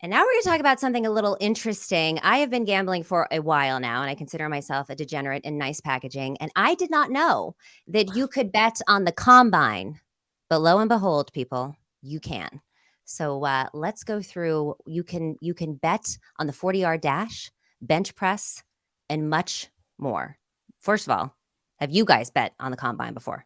And now we're going to talk about something a little interesting. I have been gambling for a while now, and I consider myself a degenerate in nice packaging. And I did not know that you could bet on the combine. But lo and behold, people, you can. So let's go through. You can bet on the 40-yard dash, bench press, and much more. First of all, have you guys bet on the combine before?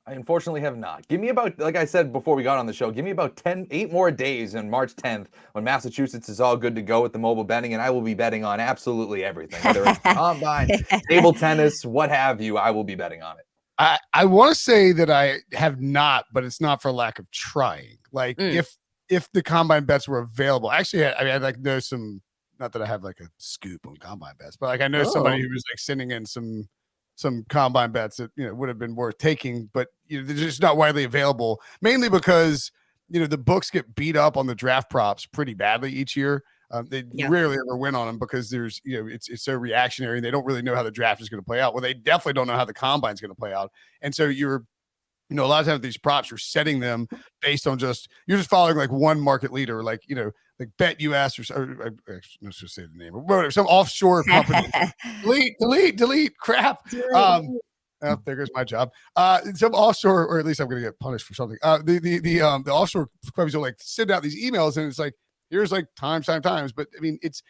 I unfortunately have not. Give me about, like I said before we got on the show, give me about 8 more days on March 10th when Massachusetts is all good to go with the mobile betting, and I will be betting on absolutely everything, whether it's the combine, table tennis, what have you, I will be betting on it. I want to say that I have not, but it's not for lack of trying. Like if the combine bets were available, actually, I like know some, not that I have like a scoop on combine bets, but like I know somebody who was like sending in some combine bets that would have been worth taking, but they're just not widely available, mainly because the books get beat up on the draft props pretty badly each year. They rarely ever win on them because there's it's so reactionary and they don't really know how the draft is going to play out. Well, they definitely don't know how the combine is going to play out, and so you're a lot of times these props you're setting them based on you're just following like one market leader, like Bet US or let's just say the name or whatever, some offshore company. delete crap. Oh, there goes my job. Some offshore, or at least I'm going to get punished for something. The offshore companies will like send out these emails, and it's like here's like times. But I mean, it's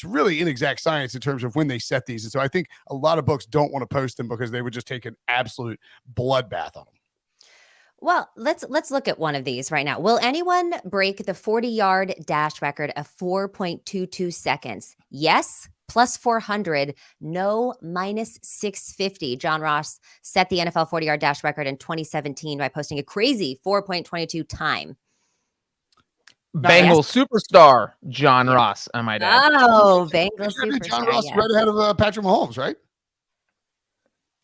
really inexact science in terms of when they set these, and so I think a lot of books don't want to post them because they would just take an absolute bloodbath on them. Well, let's look at one of these right now. Will anyone break the 40-yard dash record of 4.22 seconds? Yes, plus 400. No, minus 650. John Ross set the NFL 40-yard dash record in 2017 by posting a crazy 4.22 time. Bengals superstar John Ross, I might add. Oh, Bengals superstar. John Ross right ahead of Patrick Mahomes, right?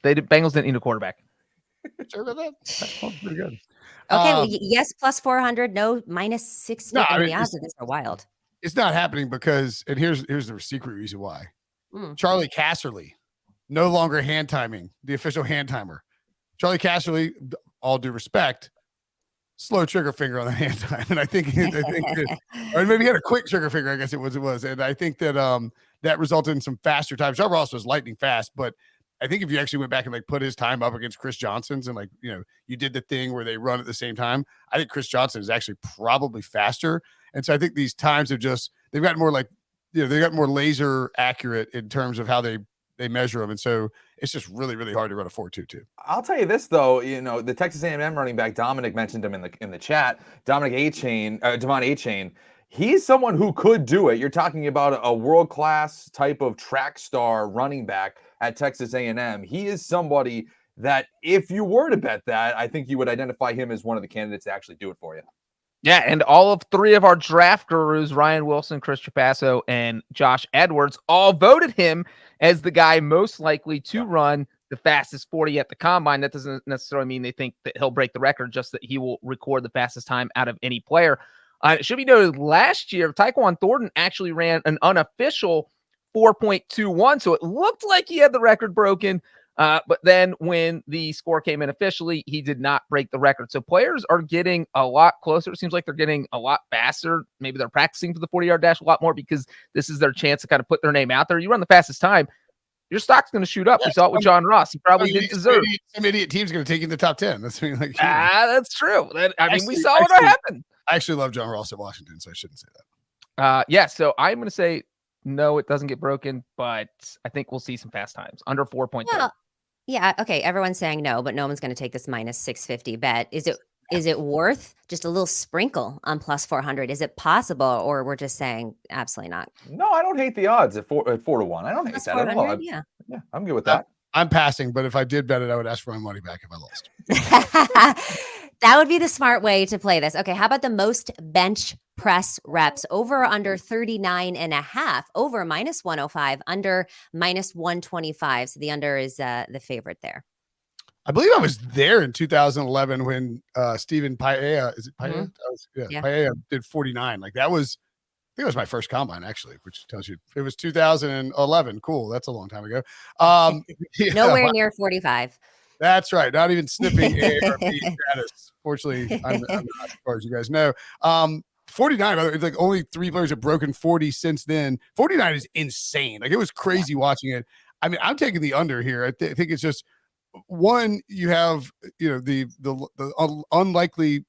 Bengals didn't need a quarterback. Sure about that? That's pretty good. Okay, well, yes, plus 400. No, minus 650. No, the odds of this are wild. It's not happening because, and here's the secret reason why. Charlie Casserly, no longer hand timing, the official hand timer. Charlie Casserly, all due respect, slow trigger finger on the hand time, and I think or maybe he had a quick trigger finger. I guess it was, and I think that that resulted in some faster times. John Ross was lightning fast, but I think if you actually went back and like put his time up against Chris Johnson's and like, you did the thing where they run at the same time, I think Chris Johnson is actually probably faster. And so I think these times have they've gotten more like, they got more laser accurate in terms of how they measure them. And so it's just really, really hard to run a 4.22. I'll tell you this though, the Texas A&M running back, Dominic mentioned him in the chat, Devon Achane. He's someone who could do it. You're talking about a world-class type of track star running back at Texas A&M. He is somebody that if you were to bet that, I think you would identify him as one of the candidates to actually do it for you. Yeah, and all of three of our draft gurus, Ryan Wilson, Chris Trapasso, and Josh Edwards, all voted him as the guy most likely to run the fastest 40 at the combine. That doesn't necessarily mean they think that he'll break the record, just that he will record the fastest time out of any player. It should be noted last year, Tyquan Thornton actually ran an unofficial 4.21, so it looked like he had the record broken. But then when the score came in officially, he did not break the record. So players are getting a lot closer. It seems like they're getting a lot faster. Maybe they're practicing for the 40-yard dash a lot more because this is their chance to kind of put their name out there. You run the fastest time, your stock's going to shoot up. We saw it with John Ross. He probably didn't deserve. Some idiot team's going to take you in the top 10. That's that's true. We saw what happened. I actually love John Ross at Washington, so I shouldn't say that. So I'm going to say no, it doesn't get broken, but I think we'll see some fast times under 4.2. Well, yeah, okay. Everyone's saying no, but no one's going to take this minus 650 bet. Is it worth just a little sprinkle on plus 400? Is it possible, or we're just saying absolutely not? No, I don't hate the odds at 4 to 1. I don't hate that at all. Yeah, I'm good with that. I'm passing, but if I did bet it, I would ask for my money back if I lost. That would be the smart way to play this. Okay, how about the most bench press reps? Over or under 39.5, over minus 105, under minus 125. So the under is the favorite there. I believe I was there in 2011 when Stephen Paella, is it Paella? Yeah. Paella did 49. Like that was, I think it was my first combine actually, which tells you it was 2011. Cool. That's a long time ago. Nowhere near 45. That's right. Not even sniffing AARP status. Fortunately, I'm not, as far as you guys know. 49, by the way, it's like only 3 players have broken 40 since then. 49 is insane. Like, it was crazy watching it. I mean, I'm taking the under here. I think it's just one, you have, the unlikely,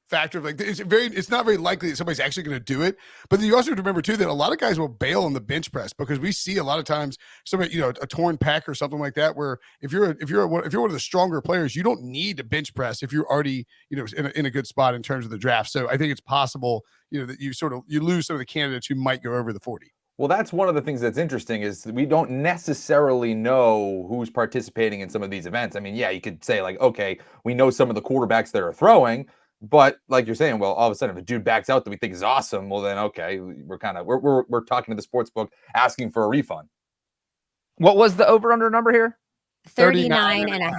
factor of like, it's not very likely that somebody's actually going to do it. But then you also have to remember too that a lot of guys will bail on the bench press, because we see a lot of times somebody, a torn pec or something like that, where if you're one of the stronger players, you don't need a bench press if you're already, in a good spot in terms of the draft. So I think it's possible, that you lose some of the candidates who might go over the 40. Well, that's one of the things that's interesting, is we don't necessarily know who's participating in some of these events. I mean, yeah, you could say like, okay, we know some of the quarterbacks that are throwing, but like you're saying, well, all of a sudden if a dude backs out that we think is awesome, well then, okay, we're talking to the sports book asking for a refund. What was the over under number here? 39 and a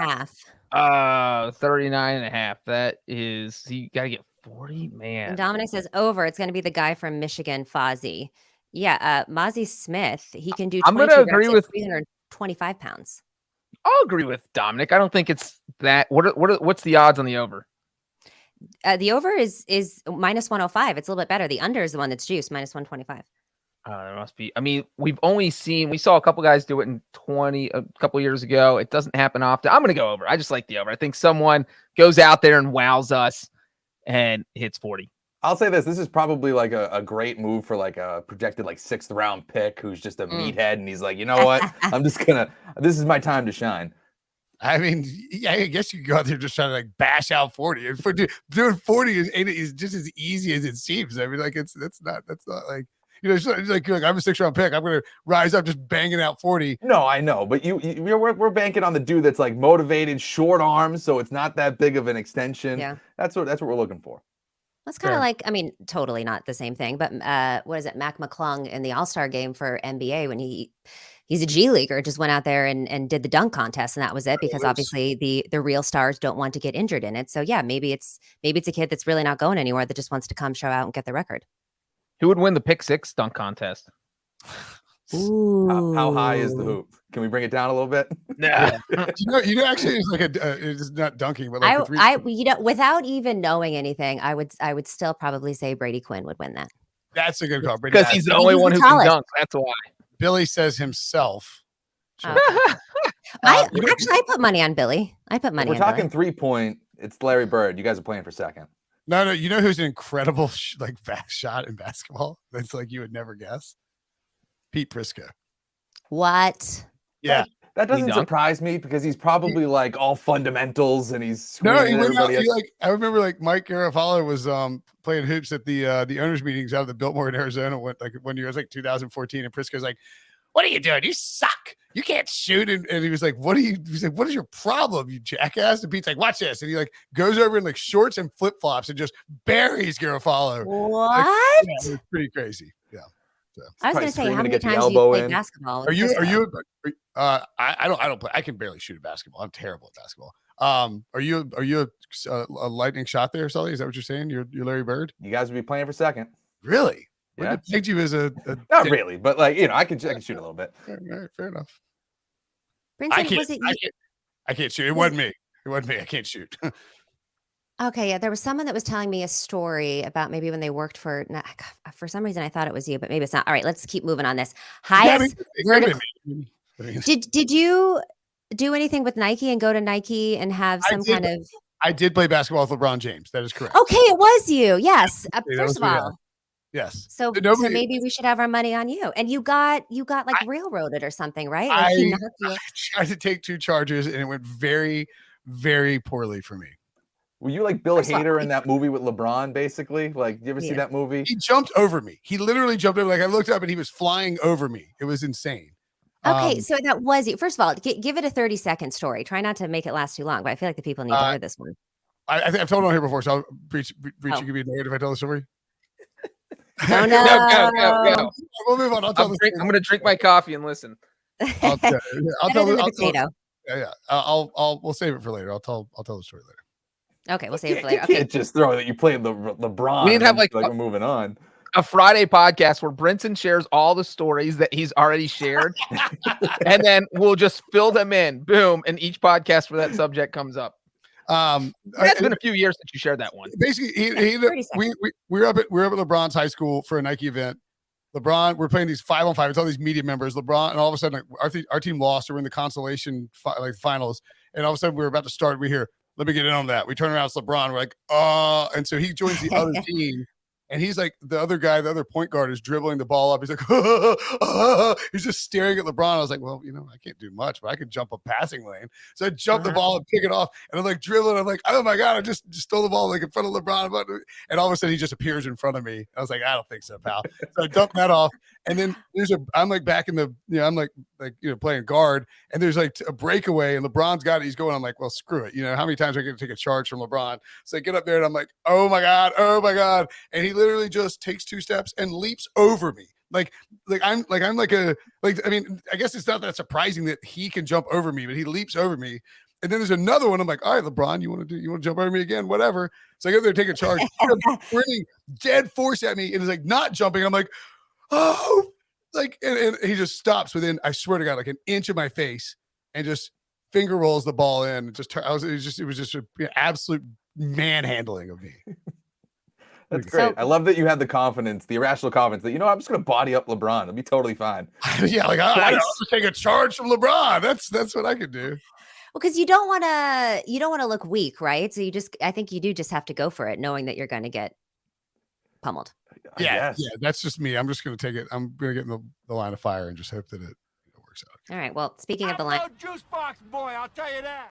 half. 39 and a half. That is, you got to get 40, man. And Dominic says over. It's going to be the guy from Michigan, Fozzie. Yeah, Mozzie Smith. He can do 22 I'm going to agree reps with at 325 pounds. I'll agree with Dominic. I don't think it's that. What's the odds on the over? The over is minus 105. It's a little bit better. The under is the one that's juiced, minus 125. There must be. I mean, we saw a couple guys do it in a couple years ago. It doesn't happen often. I'm going to go over. I just like the over. I think someone goes out there and wows us and hits 40. I'll say this is probably like a great move for like a projected like 6th round pick who's just a meathead, and he's like, you know what? This is my time to shine. I mean, yeah, I guess you could go out there just trying to like bash out 40. And doing 40 is just as easy as it seems. I mean, like that's not like, it's like I'm a 6th round pick. I'm going to rise up just banging out 40. No, I know, but we're banking on the dude that's like motivated, short arms, so it's not that big of an extension. Yeah, that's what we're looking for. That's kind of like, I mean, totally not the same thing, but what is it? Mac McClung in the All-Star game for NBA when he's a G leaguer, just went out there and did the dunk contest, and that was it, because obviously the real stars don't want to get injured in it. So yeah, maybe it's a kid that's really not going anywhere that just wants to come show out and get the record. Who would win the pick 6 dunk contest? Ooh. How high is the hoop? Can we bring it down a little bit? Yeah. Actually, it's like it's not dunking, but like without even knowing anything, I would still probably say Brady Quinn would win that. That's a good call, because he's the only one who can dunk. That's why. Billy says himself. Sure. I put money on Billy. I put money. We're talking 3-point. It's Larry Bird. You guys are playing for second. No, you know who's an incredible fast shot in basketball? That's like you would never guess. Pete Prisco. What? Yeah. That doesn't surprise me, because he's probably like all fundamentals and he's he went out, I remember like Mike Garofalo was playing hoops at the owners meetings out of the Biltmore in Arizona one year. It was like 2014, and Prisco's like, "What are you doing? You suck. You can't shoot." And he was like, "What is your problem, you jackass?" And Pete's like, "Watch this." And he like goes over in like shorts and flip-flops and just buries Garofalo. What? It was pretty crazy. Yeah. So. I was going to say, how many times do you play basketball? Are you? I don't play. I can barely shoot at basketball. I'm terrible at basketball. Are you a lightning shot there, Sully? Is that what you're saying? You're Larry Bird? You guys would be playing for second. Really? Yeah. I think you as a not really, but like I can shoot a little bit. Fair enough. Brinson, I can't shoot. It wasn't me. I can't shoot. Okay, yeah, there was someone that was telling me a story about maybe when they worked for some reason I thought it was you, but maybe it's not. All right, let's keep moving on this. Highest vertical. Did you do anything with Nike and go to Nike and have some kind of? I did play basketball with LeBron James. That is correct. Okay, it was you. Yes. First of all. Yes. So maybe we should have our money on you. And you got like railroaded or something, right? Like I tried to take 2 charges and it went very, very poorly for me. Were you like Bill Hader in that movie with LeBron, basically? Like, you ever see that movie? He jumped over me. He literally jumped over. Like, I looked up and he was flying over me. It was insane. Okay, so that was you. First of all, give it a 30-second story. Try not to make it last too long, but I feel like the people need to hear this one. I think I've told it on here before, so I'll Breech, you can be annoyed if I tell the story. Oh, no. Go. We'll move on. I'm going to drink my coffee and listen. I'll tell the potato. We'll save it for later. I'll tell the story later. Okay, we'll save it for later. Okay, just throw that you played the LeBron. We need to have like we're moving on. A Friday podcast where Brinson shares all the stories that he's already shared, and then we'll just fill them in. Boom, and each podcast for that subject comes up. It's been a few years since you shared that one. Basically, we were up at LeBron's high school for a Nike event. LeBron, we're playing these 5-on-5. It's all these media members. LeBron, and all of a sudden, our team lost. So we're in the consolation finals, and all of a sudden, we're about to start. We hear, "Let me get in on that." We turn around, it's LeBron. We're like, and so he joins the other team. And he's like, the other guy, the other point guard is dribbling the ball up. He's like, he's just staring at LeBron. I was like, well, I can't do much, but I could jump a passing lane. So I jump the ball and pick it off. And I'm like dribbling. I'm like, oh my God, I just stole the ball like in front of LeBron. And all of a sudden he just appears in front of me. I was like, I don't think so, pal. So I dumped that off. And then I'm like back in the, I'm like playing guard. And there's like a breakaway and LeBron's got it. He's going, I'm like, well, screw it. How many times I get to take a charge from LeBron? So I get up there and I'm like, oh my God. And he literally just takes 2 steps and leaps over me. I guess it's not that surprising that he can jump over me, but he leaps over me. And then there's another one. I'm like, all right, LeBron, you want to jump over me again? Whatever. So I go there, take a charge, sprinting dead force at me, and is like not jumping. I'm like, oh, and he just stops within, I swear to God, like an inch of my face, and just finger rolls the ball in. It was just an absolute manhandling of me. That's great. I love that you had the confidence, the irrational confidence that, I'm just going to body up LeBron. It'll be totally fine. Yeah, I don't take a charge from LeBron. That's what I could do. Well, because you don't want to look weak, right? So I think you do just have to go for it, knowing that you're going to get pummeled. Yeah, that's just me. I'm just going to take it. I'm going to get in the line of fire and just hope that it works out. All right. Well, speaking of the line, juice box boy, I'll tell you that.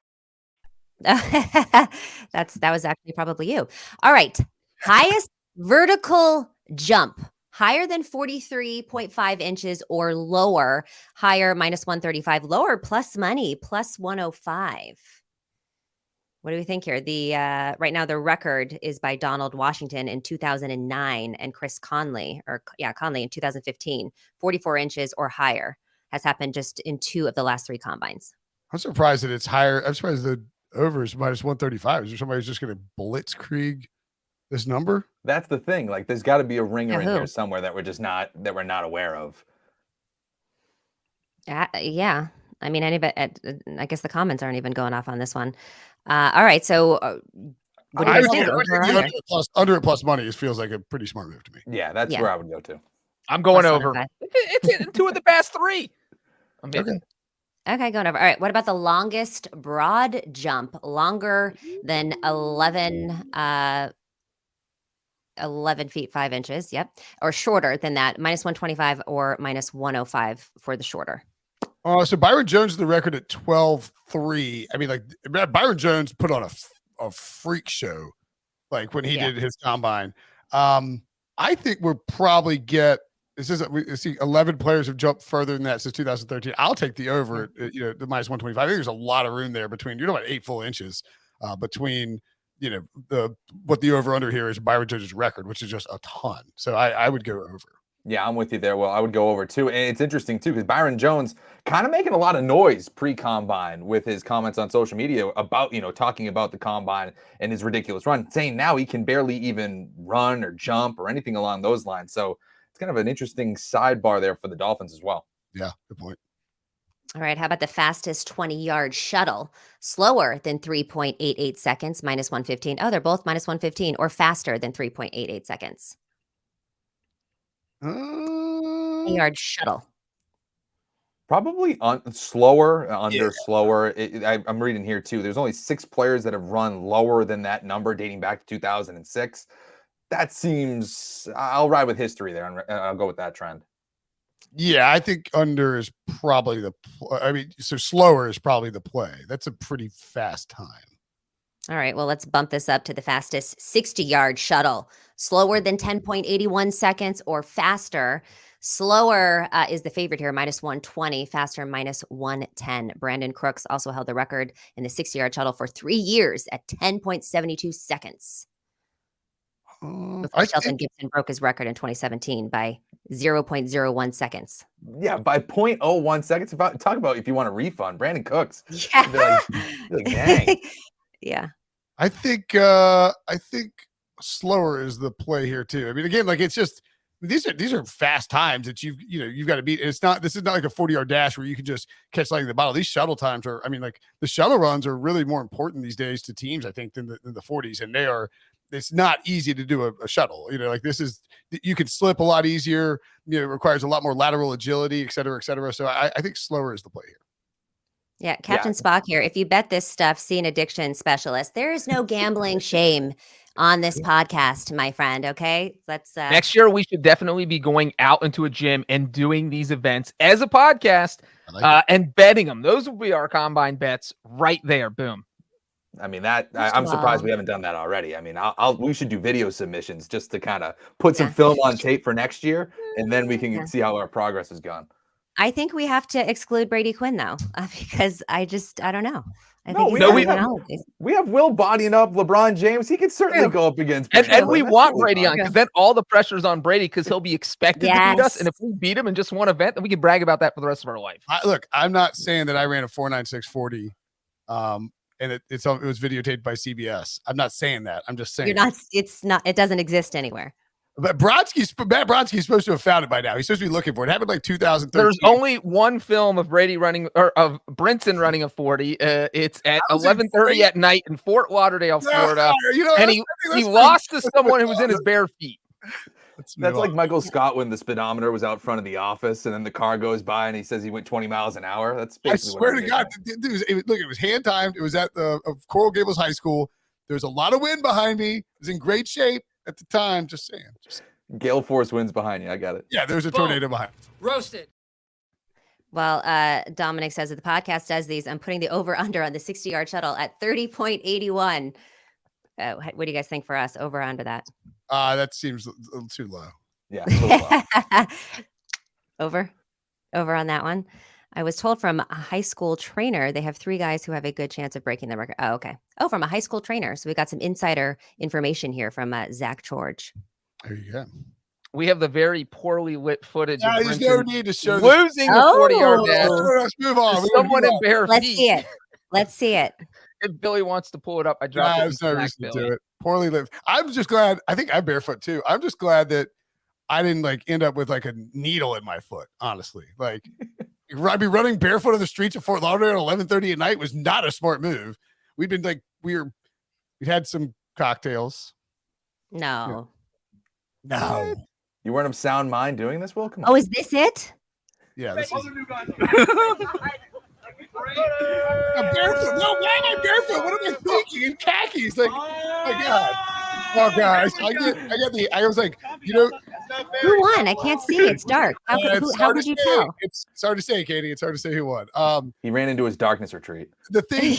that was actually probably you. All right. Highest vertical jump, higher than 43.5 inches or lower, higher -135, lower plus money, plus 105. What do we think here? The right now the record is by Donald Washington in 2009 and Chris Conley in 2015. 44 inches or higher has happened just in 2 of the last 3 combines. I'm surprised that it's higher. I'm surprised the over is -135. Is there somebody who's just going to blitzkrieg this number? That's the thing. Like, there's got to be a ringer in here somewhere that we're not aware of. Yeah. I mean, I guess the comments aren't even going off on this one. All right. So, what do you think? Under it plus money feels like a pretty smart move to me. Yeah, that's where I would go to. I'm going over. It's in 2 of the past 3. Okay, going over. All right. What about the longest broad jump? Longer than 11 feet 5 inches. Yep. Or shorter than that, -125 or -105 for the shorter. So Byron Jones is the record at 12.3. I mean, Byron Jones put on a freak show, like when he did his combine. I think we'll probably get. This is we see 11 players have jumped further than that since 2013. I'll take the over. The -125. I think there's a lot of room there between. You're talking about 8 full inches between. What the over under here is Byron Jones' record, which is just a ton. So I would go over. Yeah, I'm with you there. Well, I would go over too. And it's interesting too, because Byron Jones kind of making a lot of noise pre-combine with his comments on social media about, talking about the combine and his ridiculous run, saying now he can barely even run or jump or anything along those lines. So it's kind of an interesting sidebar there for the Dolphins as well. Yeah, good point. All right. How about the fastest 20-yard shuttle? Slower than 3.88 seconds, -115. Oh, they're both -115, or faster than 3.88 seconds. 20-yard shuttle. Probably slower. I'm reading here too. There's only 6 players that have run lower than that number dating back to 2006. That seems. I'll ride with history there, and I'll go with that trend. Yeah, I think under is probably so slower is probably the play. That's a pretty fast time. All right, well, let's bump this up to the fastest 60-yard shuttle. Slower than 10.81 seconds or faster. Slower is the favorite here, -120. Faster, -110. Brandon Crooks also held the record in the 60-yard shuttle for 3 years at 10.72 seconds. Shelton Gibson broke his record in 2017 by 0.01 seconds. Yeah, by 0.01 seconds. Talk about if you want a refund, Brandon Cooks. Yeah. Like, dang. Yeah. I think slower is the play here too. I mean, again, like it's just These are fast times that you've got to beat. This is not like a 40-yard dash where you can just catch lightning in the bottle. These shuttle times are, I mean, like the shuttle runs are really more important these days to teams, I think, than the 40s. And it's not easy to do a shuttle. Like you can slip a lot easier. It requires a lot more lateral agility, et cetera, et cetera. So I think slower is the play here. Yeah, Captain Spock here. If you bet this stuff, see an addiction specialist. There is no gambling shame on this podcast, my friend. Okay, let's. Next year, we should definitely be going out into a gym and doing these events as a podcast and betting them. Those will be our combine bets right there. Boom. I mean, I'm surprised we haven't done that already. I mean, we should do video submissions just to kind of put some film on tape for next year, and then we can see how our progress has gone. I think we have to exclude Brady Quinn though, because I don't know. I think we have Will bodying up LeBron James. He could certainly go up against Brady. And we want Brady on, because then all the pressure's on Brady, because he'll be expected to beat us. And if we beat him in just one event, then we can brag about that for the rest of our life. Look, I'm not saying that I ran a 4.9640, and it was videotaped by CBS. I'm not saying that. I'm just saying it doesn't exist anywhere. But Matt Brodsky's supposed to have found it by now. He's supposed to be looking for it. It happened like 2013. There's only one film of Brady running, or of Brinson running a 40. It's at 11:30 at night in Fort Lauderdale, Florida. And he lost to someone who was in his bare feet. That's like Michael Scott when the speedometer was out front of the office, and then the car goes by and he says he went 20 miles an hour. That's basically. I swear to God, it was hand timed. It was at Coral Gables High School. There was a lot of wind behind me. It was in great shape at the time. Just saying. Gale force winds behind you. I got it. Yeah, there's a tornado behind. Roasted. Well, Dominic says that the podcast does these. I'm putting the over-under on the 60-yard shuttle at 30.81. What do you guys think for us? Over under that? That seems a little too low. Yeah, a little low. Over on that one. I was told from a high school trainer, they have 3 guys who have a good chance of breaking the record. Oh, okay. Oh, from a high school trainer. So we got some insider information here from Zach George. There you go. We have the very poorly lit footage. Yeah, there's no need to show losing the 40-yard dash. Let's move on. Someone in bare Let's feet. see it. Let's see it. If Billy wants to pull it up, I dropped it. There's no reason to do it. Poorly lit. I'm just glad. I think I'm barefoot too. I'm just glad that I didn't end up with a needle in my foot. Honestly, I'd be running barefoot on the streets of Fort Lauderdale at 11:30 at night was not a smart move. We'd been we'd had some cocktails. No. You weren't of sound mind doing this, Will? Come on. Oh, is this it? Yeah, this is. I'm barefoot. No, why am I barefoot? What am I thinking? In khakis. Oh my God. Oh guys, I was like, who won? I can't see. It's dark. How could you tell? It's hard to say, Katie. It's hard to say who won. He ran into his darkness retreat. The thing,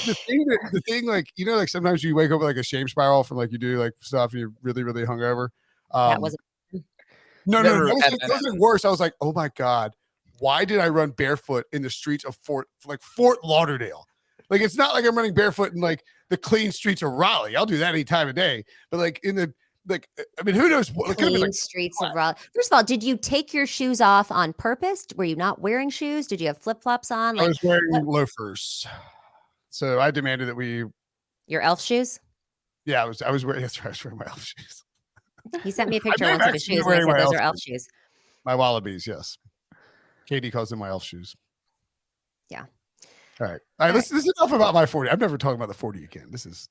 sometimes you wake up with a shame spiral from you do stuff and you're really, really hungover. That wasn't. No. That was worse. I was like, oh my God, why did I run barefoot in the streets of Fort Lauderdale? It's not like I'm running barefoot in the clean streets of Raleigh. I'll do that any time of day. But in the who knows what clean streets of Raleigh. First of all, did you take your shoes off on purpose? Were you not wearing shoes? Did you have flip-flops on? I was wearing loafers. So I demanded that your elf shoes? Yeah, I was wearing my elf shoes. He sent me a picture once of his shoes and I said those are elf shoes. My wallabies, yes. Katie calls them my elf shoes. Yeah. All right. This is enough about my 40. I'm never talking about the 40 again. This is